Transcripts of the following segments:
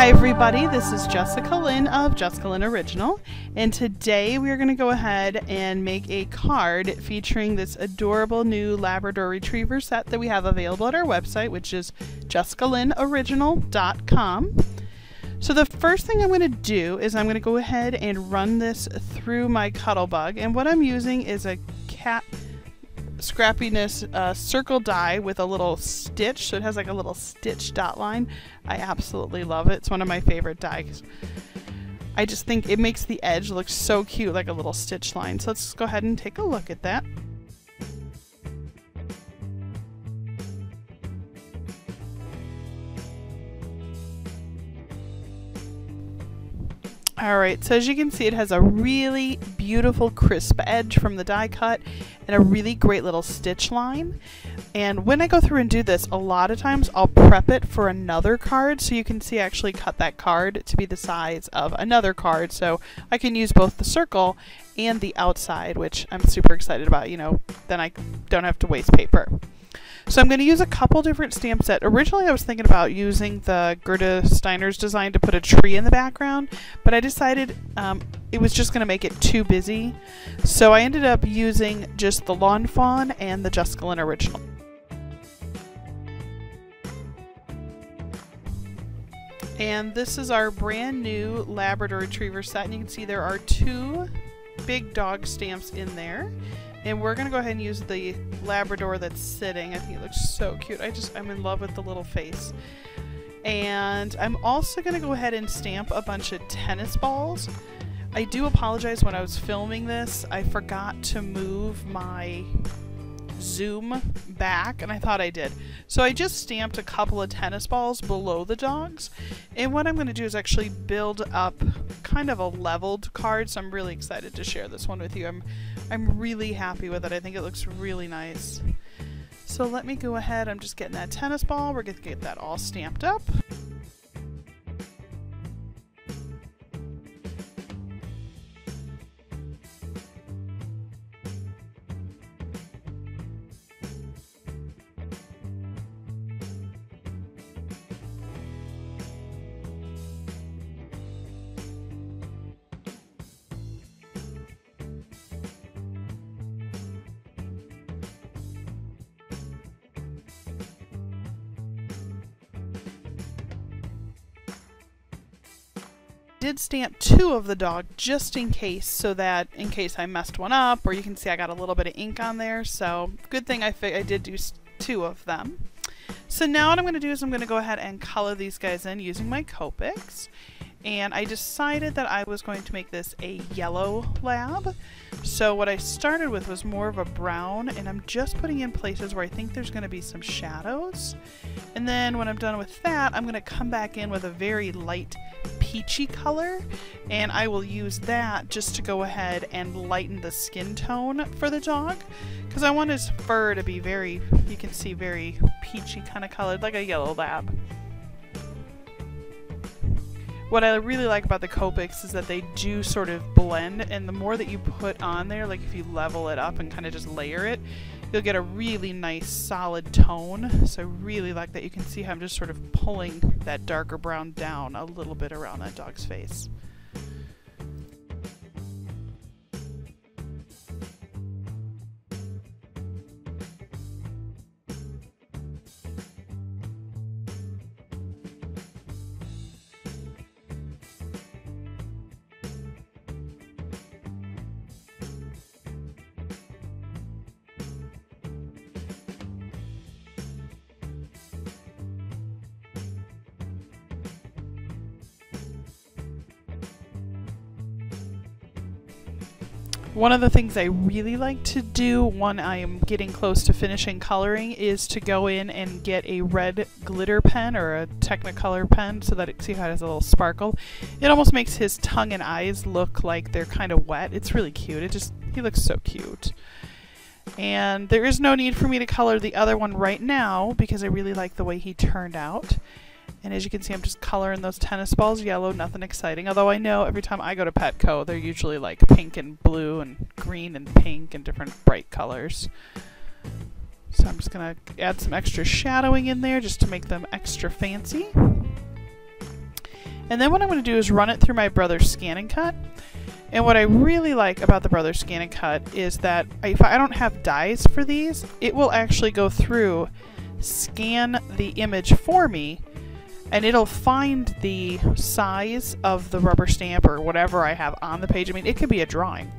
Hi everybody, this is Jessica Lynn of JessicaLynnOriginal, and today we are going to go ahead and make a card featuring this adorable new Labrador Retriever set that we have available at our website, which is JessicaLynnOriginal.com. So the first thing I'm going to do is I'm going to go ahead and run this through my Cuttlebug, and what I'm using is a cat scrappiness circle die with a little stitch, so it has like a little stitch dot line. I absolutely love it. It's one of my favorite dies. I just think it makes the edge look so cute, like a little stitch line. So let's go ahead and take a look at that. Alright, so as you can see, it has a really beautiful crisp edge from the die cut and a really great little stitch line. And when I go through and do this, a lot of times I'll prep it for another card, so you can see I actually cut that card to be the size of another card, so I can use both the circle and the outside, which I'm super excited about. You know, then I don't have to waste paper. So I'm going to use a couple different stamp sets. Originally I was thinking about using the Gerda Steiner's design to put a tree in the background, but I decided it was just going to make it too busy. So I ended up using just the Lawn Fawn and the JessicaLynnOriginal. And this is our brand new Labrador Retriever set, and you can see there are two big dog stamps in there. And we're going to go ahead and use the Labrador that's sitting. I think it looks so cute. I'm in love with the little face. And I'm also going to go ahead and stamp a bunch of tennis balls. I do apologize, when I was filming this, I forgot to move my zoom back, and I thought I did. So I just stamped a couple of tennis balls below the dogs. And what I'm going to do is actually build up kind of a leveled card, so I'm really excited to share this one with you. I'm really happy with it. I think it looks really nice. So let me go ahead. I'm just getting that tennis ball. We're going to get that all stamped up. Did stamp two of the dog just in case, so that in case I messed one up, or you can see I got a little bit of ink on there, so good thing I did do two of them. So now what I'm going to do is I'm going to go ahead and color these guys in using my Copics, and I decided that I was going to make this a yellow lab. So what I started with was more of a brown, and I'm just putting in places where I think there's going to be some shadows. And then when I'm done with that, I'm going to come back in with a very light peachy color, and I will use that just to go ahead and lighten the skin tone for the dog, because I want his fur to be very, you can see, very peachy kind of colored, like a yellow lab. What I really like about the Copics is that they do sort of blend, and the more that you put on there, like if you level it up and kind of just layer it, you'll get a really nice solid tone. So I really like that. You can see how I'm just sort of pulling that darker brown down a little bit around that dog's face. One of the things I really like to do when I am getting close to finishing coloring is to go in and get a red glitter pen or a Technicolor pen, so that it, see how it has a little sparkle. It almost makes his tongue and eyes look like they're kind of wet. It's really cute. He looks so cute. And there is no need for me to color the other one right now because I really like the way he turned out. And as you can see, I'm just coloring those tennis balls yellow, nothing exciting. Although I know every time I go to Petco, they're usually like pink and blue and green and pink and different bright colors. So I'm just going to add some extra shadowing in there just to make them extra fancy. And then what I'm going to do is run it through my Brother's Scan and Cut. And what I really like about the Brother's Scan and Cut is that if I don't have dies for these, it will actually go through, scan the image for me, and it'll find the size of the rubber stamp or whatever I have on the page. I mean, it could be a drawing.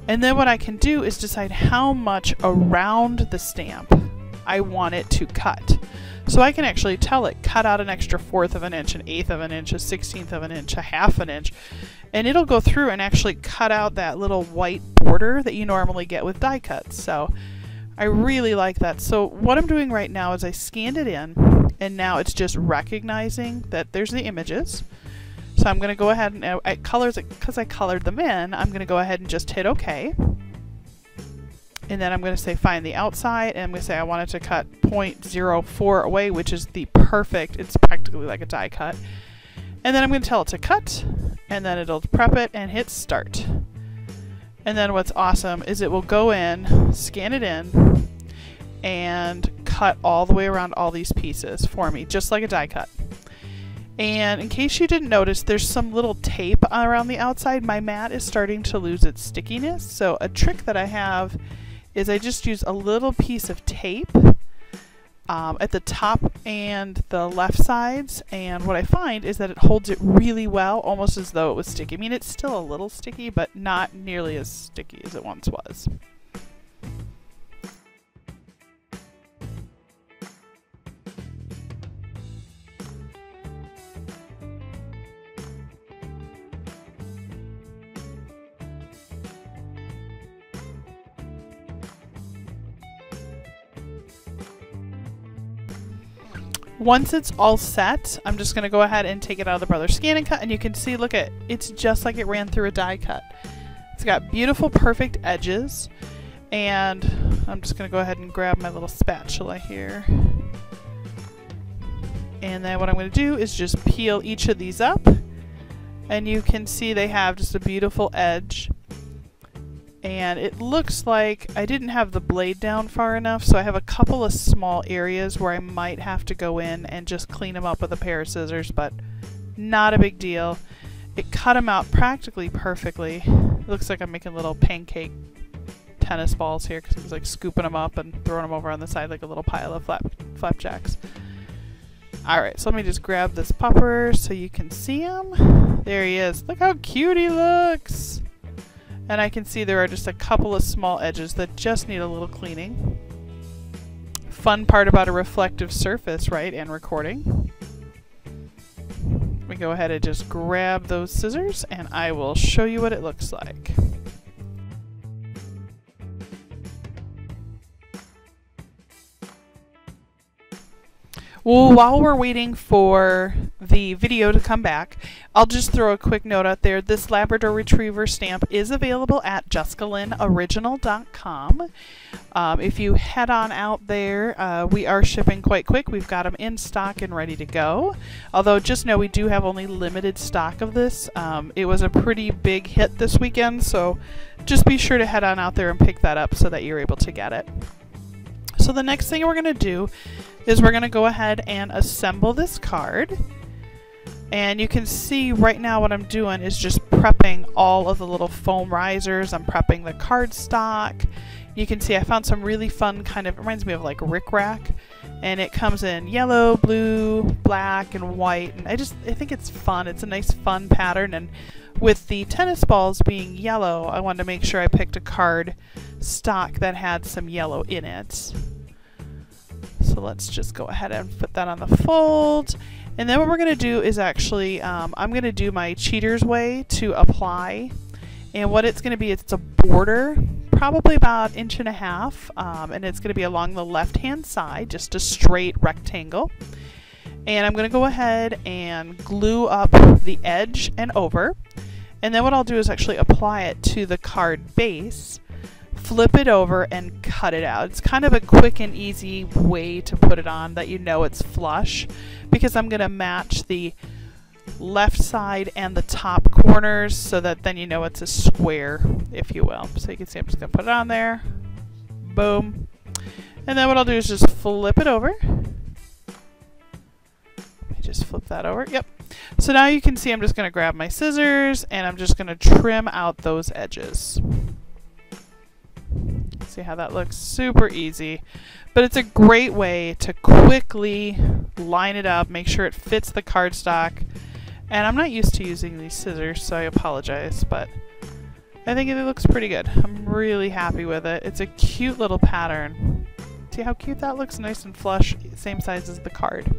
And then what I can do is decide how much around the stamp I want it to cut. So I can actually tell it, cut out an extra 1/4 of an inch, an 1/8 of an inch, a 1/16 of an inch, a 1/2 an inch. And it'll go through and actually cut out that little white border that you normally get with die cuts. So I really like that. So what I'm doing right now is I scanned it in, and now it's just recognizing that there's the images. So I'm going to go ahead and it colors it because I colored them in. I'm going to go ahead and just hit OK. And then I'm going to say find the outside, and I'm going to say I want it to cut 0.04 away, which is the perfect, it's practically like a die cut. And then I'm going to tell it to cut, and then it'll prep it and hit start. And then what's awesome is it will go in, scan it in, and cut all the way around all these pieces for me, just like a die cut. And in case you didn't notice, there's some little tape around the outside. My mat is starting to lose its stickiness, so a trick that I have is I just use a little piece of tape at the top and the left sides, and what I find is that it holds it really well, almost as though it was sticky. I mean, it's still a little sticky, but not nearly as sticky as it once was. Once it's all set, I'm just going to go ahead and take it out of the Brother's Scan and Cut, and you can see, look at, it's just like it ran through a die cut. It's got beautiful, perfect edges, and I'm just going to go ahead and grab my little spatula here. And then what I'm going to do is just peel each of these up, and you can see they have just a beautiful edge. And it looks like I didn't have the blade down far enough, so I have a couple of small areas where I might have to go in and just clean them up with a pair of scissors, but not a big deal. It cut them out practically perfectly. It looks like I'm making little pancake tennis balls here because I was like scooping them up and throwing them over on the side like a little pile of flapjacks. Alright, so let me just grab this pupper so you can see him. There he is. Look how cute he looks! And I can see there are just a couple of small edges that just need a little cleaning. Fun part about a reflective surface, right, and recording. We go ahead and just grab those scissors, and I will show you what it looks like. Well, while we're waiting for the video to come back, I'll just throw a quick note out there. This Labrador Retriever stamp is available at JessicaLynnOriginal.com. If you head on out there, we are shipping quite quick. We've got them in stock and ready to go. Although just know we do have only limited stock of this. It was a pretty big hit this weekend, so just be sure to head on out there and pick that up so that you're able to get it. So the next thing we're going to do is we're going to go ahead and assemble this card. And you can see right now what I'm doing is just prepping all of the little foam risers. I'm prepping the cardstock. You can see I found some really fun kind of, it reminds me of like rickrack. And it comes in yellow, blue, black, and white. And I think it's fun. It's a nice fun pattern. And with the tennis balls being yellow, I wanted to make sure I picked a card stock that had some yellow in it. So let's just go ahead and put that on the fold. And then what we're going to do is actually, I'm going to do my cheater's way to apply. And what it's going to be, it's a border, probably about 1.5 inches, and it's going to be along the left-hand side, just a straight rectangle. And I'm going to go ahead and glue up the edge and over. And then what I'll do is actually apply it to the card base, flip it over, and cut it out. It's kind of a quick and easy way to put it on that you know it's flush, because I'm going to match the left side and the top corners so that then you know it's a square, if you will. So you can see I'm just going to put it on there. Boom. And then what I'll do is just flip it over. just flip that over. Yep. So now you can see I'm just going to grab my scissors and I'm just going to trim out those edges. See how that looks? Super easy. But it's a great way to quickly line it up, make sure it fits the cardstock. And I'm not used to using these scissors, so I apologize, but I think it looks pretty good. I'm really happy with it. It's a cute little pattern. See how cute that looks? Nice and flush, same size as the card.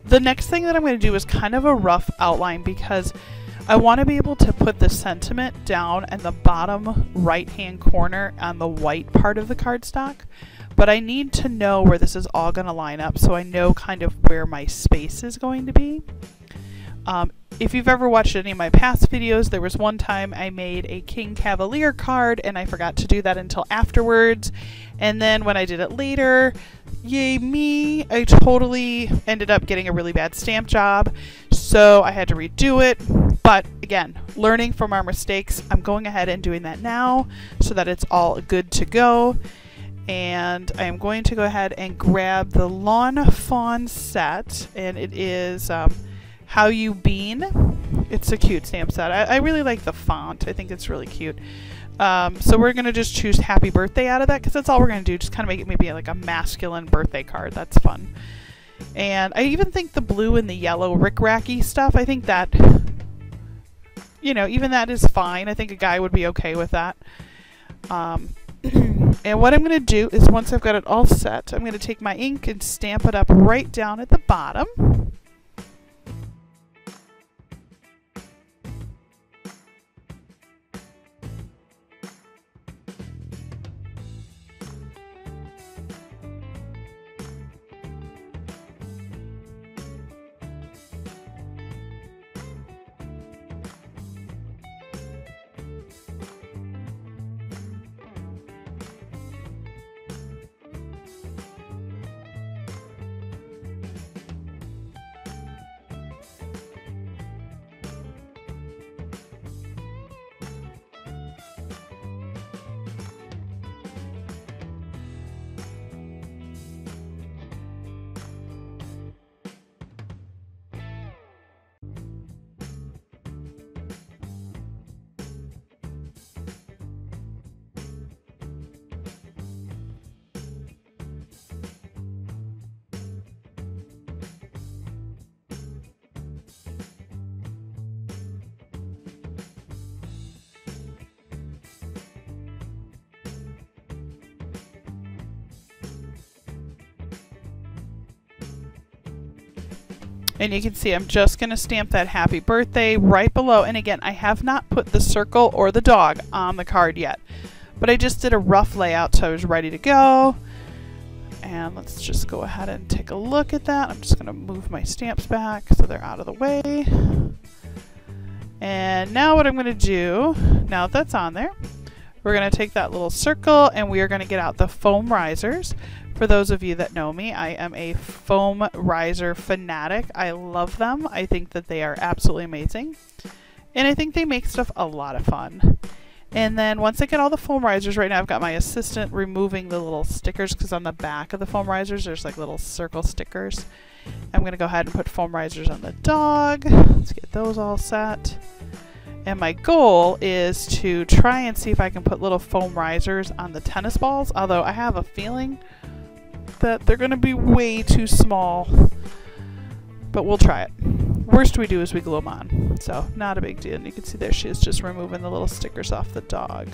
The next thing that I'm going to do is kind of a rough outline because I want to be able to put the sentiment down in the bottom right hand corner on the white part of the cardstock, but I need to know where this is all going to line up so I know kind of where my space is going to be. If you've ever watched any of my past videos, there was one time I made a King Cavalier card and I forgot to do that until afterwards, and then when I did it later, yay me, I totally ended up getting a really bad stamp job, so I had to redo it. But again, learning from our mistakes, I'm going ahead and doing that now so that it's all good to go. And I'm going to go ahead and grab the Lawn Fawn set, and it is How You Bean. It's a cute stamp set. I really like the font. I think it's really cute. So we're going to just choose Happy Birthday out of that because that's all we're going to do. Just kind of make it maybe like a masculine birthday card. That's fun. And I even think the blue and the yellow rick-racky stuff, I think that, you know, even that is fine. I think a guy would be okay with that. And what I'm going to do is once I've got it all set, I'm going to take my ink and stamp it up right down at the bottom. And you can see I'm just going to stamp that happy birthday right below. And again, I have not put the circle or the dog on the card yet, but I just did a rough layout so I was ready to go. And let's just go ahead and take a look at that. I'm just going to move my stamps back so they're out of the way. And now what I'm going to do, now that that's on there, we're going to take that little circle and we are going to get out the foam risers. For those of you that know me, I am a foam riser fanatic. I love them. I think that they are absolutely amazing. And I think they make stuff a lot of fun. And then once I get all the foam risers, right now I've got my assistant removing the little stickers because on the back of the foam risers there's like little circle stickers. I'm going to go ahead and put foam risers on the dog. Let's get those all set. And my goal is to try and see if I can put little foam risers on the tennis balls, although I have a feeling that they're going to be way too small, but we'll try it. Worst we do is we glue them on, so not a big deal. And you can see there she is just removing the little stickers off the dog.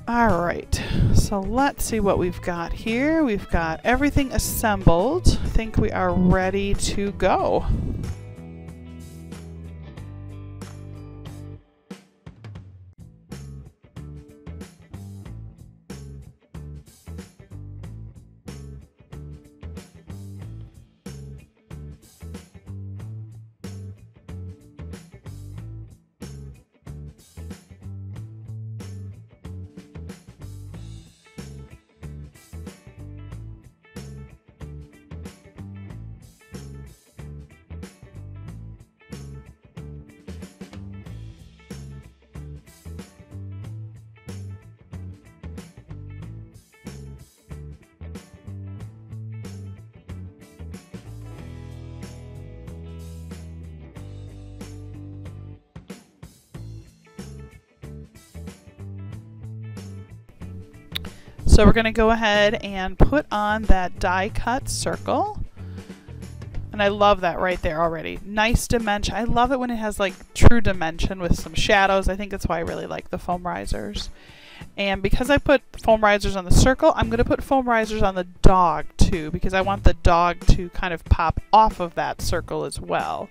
Alright, so let's see what we've got here. We've got everything assembled. I think we are ready to go. So we're going to go ahead and put on that die cut circle. And I love that right there already. Nice dimension. I love it when it has like true dimension with some shadows. I think that's why I really like the foam risers. And because I put foam risers on the circle, I'm going to put foam risers on the dog too, because I want the dog to kind of pop off of that circle as well.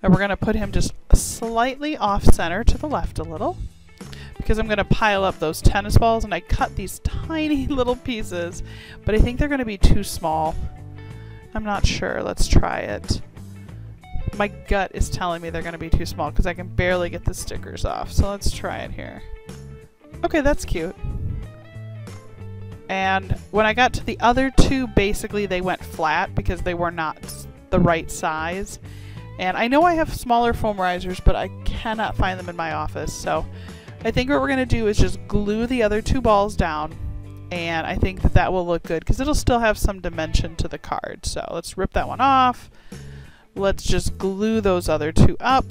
And we're going to put him just slightly off center to the left a little, because I'm going to pile up those tennis balls, and I cut these tiny little pieces, but I think they're going to be too small. I'm not sure. Let's try it. My gut is telling me they're going to be too small because I can barely get the stickers off. So let's try it here. Okay, that's cute. And when I got to the other two, basically they went flat because they were not the right size. And I know I have smaller foam risers, but I cannot find them in my office. So I think what we're going to do is just glue the other two balls down. And I think that that will look good because it'll still have some dimension to the card. So let's rip that one off. Let's just glue those other two up.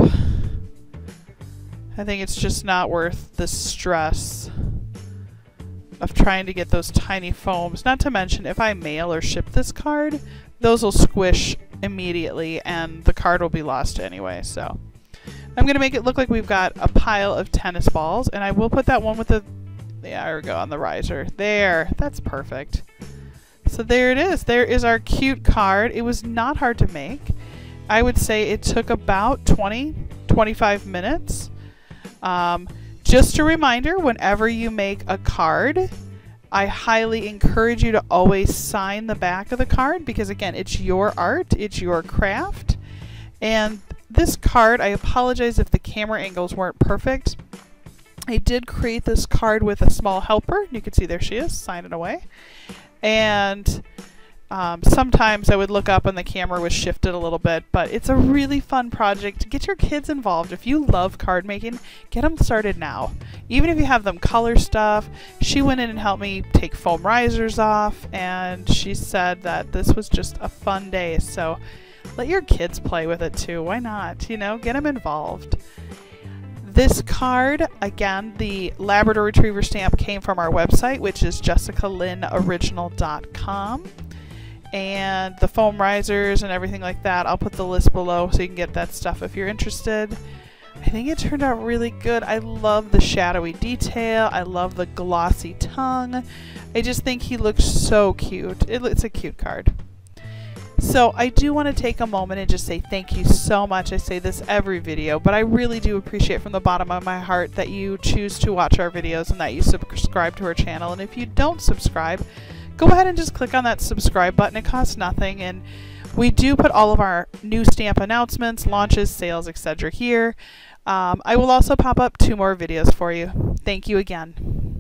I think it's just not worth the stress of trying to get those tiny foams. Not to mention, if I mail or ship this card, those will squish immediately and the card will be lost anyway. So I'm going to make it look like we've got a pile of tennis balls, and I will put that one with the, yeah, there we go, on the riser. There, that's perfect. So there it is. There is our cute card. It was not hard to make. I would say it took about 20-25 minutes. Just a reminder, whenever you make a card, I highly encourage you to always sign the back of the card because, again, it's your art, it's your craft. And this card, I apologize if the camera angles weren't perfect. I did create this card with a small helper. You can see there she is, signing away. And sometimes I would look up and the camera was shifted a little bit, but it's a really fun project. Get your kids involved. If you love card making, get them started now. Even if you have them color stuff. She went in and helped me take foam risers off, and she said that this was just a fun day. So let your kids play with it too. Why not? You know, get them involved. This card, again, the Labrador Retriever stamp came from our website, which is JessicaLynnOriginal.com. And the foam risers and everything like that, I'll put the list below so you can get that stuff if you're interested. I think it turned out really good. I love the shadowy detail. I love the glossy tongue. I just think he looks so cute. It's a cute card. So I do want to take a moment and just say thank you so much. I say this every video, but I really do appreciate from the bottom of my heart that you choose to watch our videos and that you subscribe to our channel. And if you don't subscribe, go ahead and just click on that subscribe button. It costs nothing, and we do put all of our new stamp announcements, launches, sales, etc. here. I will also pop up 2 more videos for you. Thank you again.